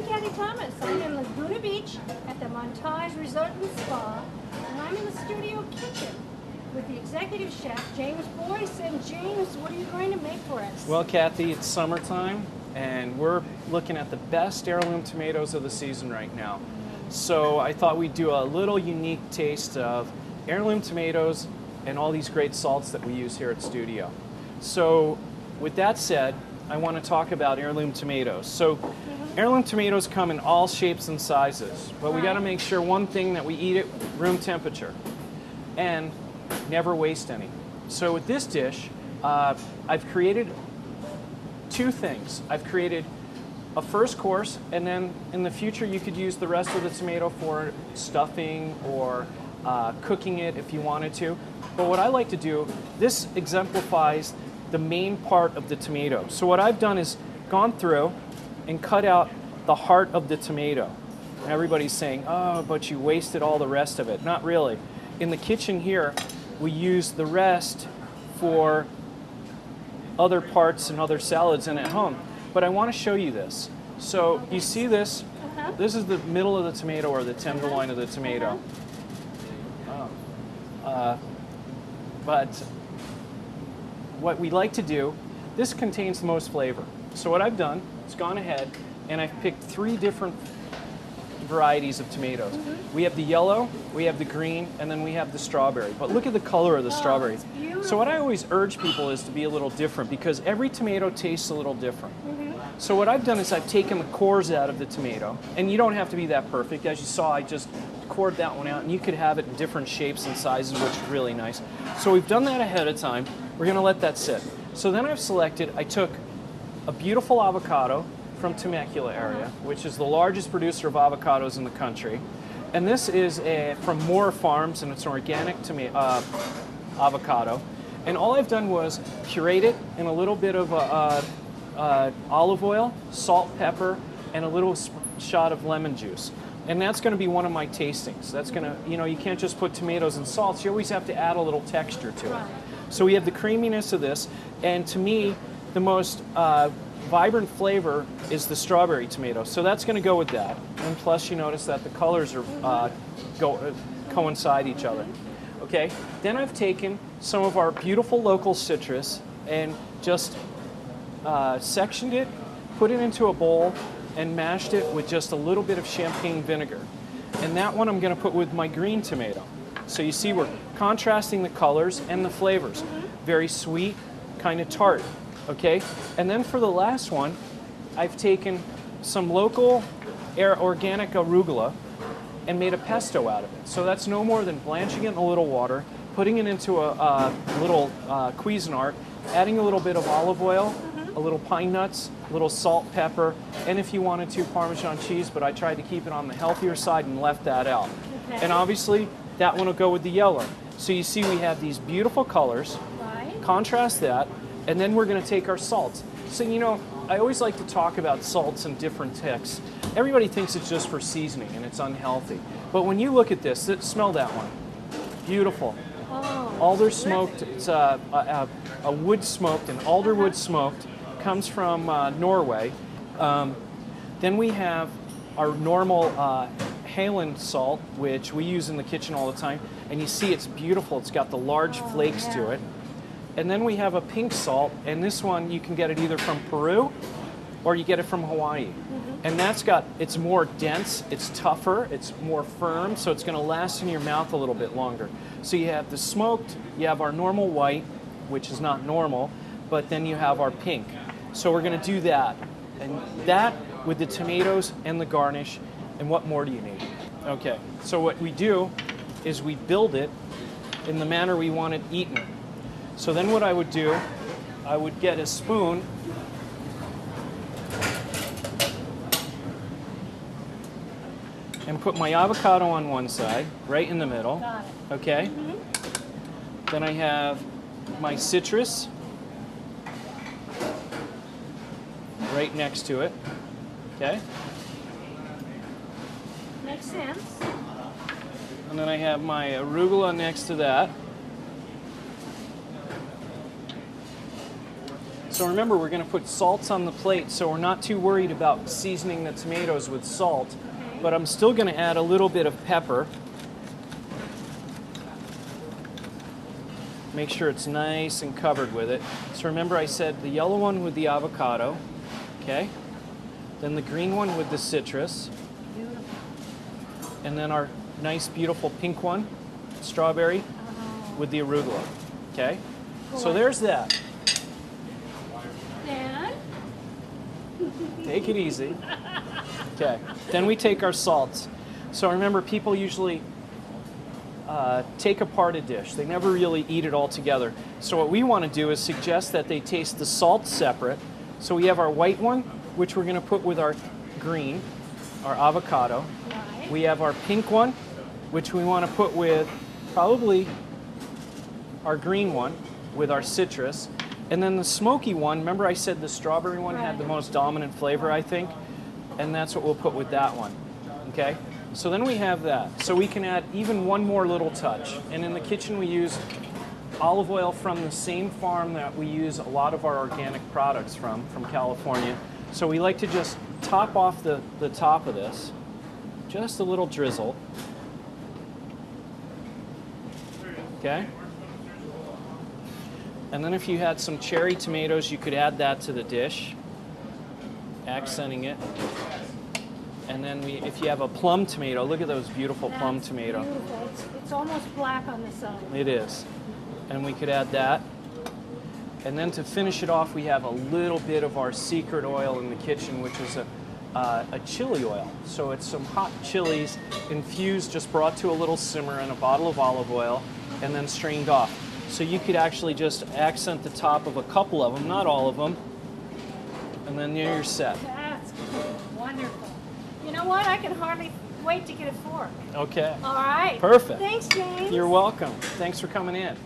Kathy Thomas. I'm in Laguna Beach at the Montage Resort and Spa, and I'm in the studio kitchen with the executive chef, James Boyce. And James, what are you going to make for us? Well, Kathy, it's summertime, and we're looking at the best heirloom tomatoes of the season right now. So I thought we'd do a little unique taste of heirloom tomatoes and all these great salts that we use here at Studio. So with that said, I want to talk about heirloom tomatoes. So heirloom tomatoes come in all shapes and sizes, but we got to make sure one thing, that we eat it room temperature and never waste any. So with this dish, I've created two things. I've created a first course, and then in the future you could use the rest of the tomato for stuffing or cooking it if you wanted to. But what I like to do, this exemplifies the main part of the tomato. So what I've done is gone through and cut out the heart of the tomato. And everybody's saying, oh, but you wasted all the rest of it. Not really. In the kitchen here, we use the rest for other parts and other salads and at home. But I want to show you this. So you see this? This is the middle of the tomato, or the tenderloin of the tomato. But what we like to do, this contains the most flavor. So what I've done is gone ahead and I've picked 3 different varieties of tomatoes. We have the yellow, we have the green, and then we have the strawberry. But look at the color of the strawberry. So what I always urge people is to be a little different, because every tomato tastes a little different. So what I've done is I've taken the cores out of the tomato, and you don't have to be that perfect. As you saw, I just cored that one out, and you could have it in different shapes and sizes, which is really nice. So we've done that ahead of time. We're going to let that sit. So then I've selected, I took a beautiful avocado from Temecula area, which is the largest producer of avocados in the country. And this is from Moore Farms, and it's an organic avocado. And all I've done was curate it in a little bit of olive oil, salt, pepper, and a little shot of lemon juice. And that's going to be one of my tastings. That's going to, you can't just put tomatoes and salts. You always have to add a little texture to it. So we have the creaminess of this, and to me, the most vibrant flavor is the strawberry tomato. So that's going to go with that. And plus, you notice that the colors are coincide each other. Okay. Then I've taken some of our beautiful local citrus and just sectioned it, put it into a bowl, and mashed it with just a little bit of champagne vinegar. And that one I'm going to put with my green tomato. So you see we're contrasting the colors and the flavors. Very sweet, kind of tart. Okay? And then for the last one, I've taken some local organic arugula and made a pesto out of it. So that's no more than blanching it in a little water, putting it into a little Cuisinart, adding a little bit of olive oil, a little pine nuts, a little salt, pepper, and if you wanted to, Parmesan cheese, but I tried to keep it on the healthier side and left that out. And obviously, that one will go with the yellow. So you see we have these beautiful colors, contrast that, and then we're going to take our salts. So, I always like to talk about salts in different texts. Everybody thinks it's just for seasoning and it's unhealthy. But when you look at this, smell that one. Beautiful. Alder smoked, it's a wood smoked, and alder wood smoked, comes from Norway. Then we have our normal Heirloom salt, which we use in the kitchen all the time. And you see it's beautiful. It's got the large flakes to it. And then we have a pink salt, and this one you can get it either from Peru or you get it from Hawaii. And it's more dense, it's tougher, it's more firm, so it's going to last in your mouth a little bit longer. So you have the smoked, you have our normal white, which is not normal, but then you have our pink. So we're going to do that. And that with the tomatoes and the garnish, and what more do you need? Okay, so what we do is we build it in the manner we want it eaten. So then what I would do, I would get a spoon and put my avocado on one side, right in the middle. Got it. Okay? Then I have my citrus right next to it. Okay? Makes sense. And then I have my arugula next to that. So remember, we're going to put salts on the plate, so we're not too worried about seasoning the tomatoes with salt. Okay. But I'm still going to add a little bit of pepper. Make sure it's nice and covered with it. So remember, I said the yellow one with the avocado, okay? Then the green one with the citrus. Beautiful. And then our nice, beautiful pink one, strawberry, with the arugula, okay? So there's that. Then? Take it easy. Okay. Then we take our salts. So remember, people usually take apart a dish. They never really eat it all together. So what we want to do is suggest that they taste the salt separate. So we have our white one, which we're going to put with our green, our avocado. Right. We have our pink one, which we want to put with probably our green one with our citrus. And then the smoky one, remember I said the strawberry one had the most dominant flavor, I think? And that's what we'll put with that one, okay? So then we have that. So we can add even one more little touch. And in the kitchen we use olive oil from the same farm that we use a lot of our organic products from California. So we like to just top off the top of this, just a little drizzle, okay? And then if you had some cherry tomatoes, you could add that to the dish, accenting it. And then if you have a plum tomato, look at those beautiful plum tomato. Beautiful. It's almost black on the side. It is. And we could add that. And then to finish it off, we have a little bit of our secret oil in the kitchen, which is a chili oil. So it's some hot chilies infused, just brought to a little simmer in a bottle of olive oil, and then strained off. So you could actually just accent the top of a couple of them, not all of them, and then you're set. That's wonderful. You know what? I can hardly wait to get a fork. Okay. All right. Perfect. Thanks, James. You're welcome. Thanks for coming in.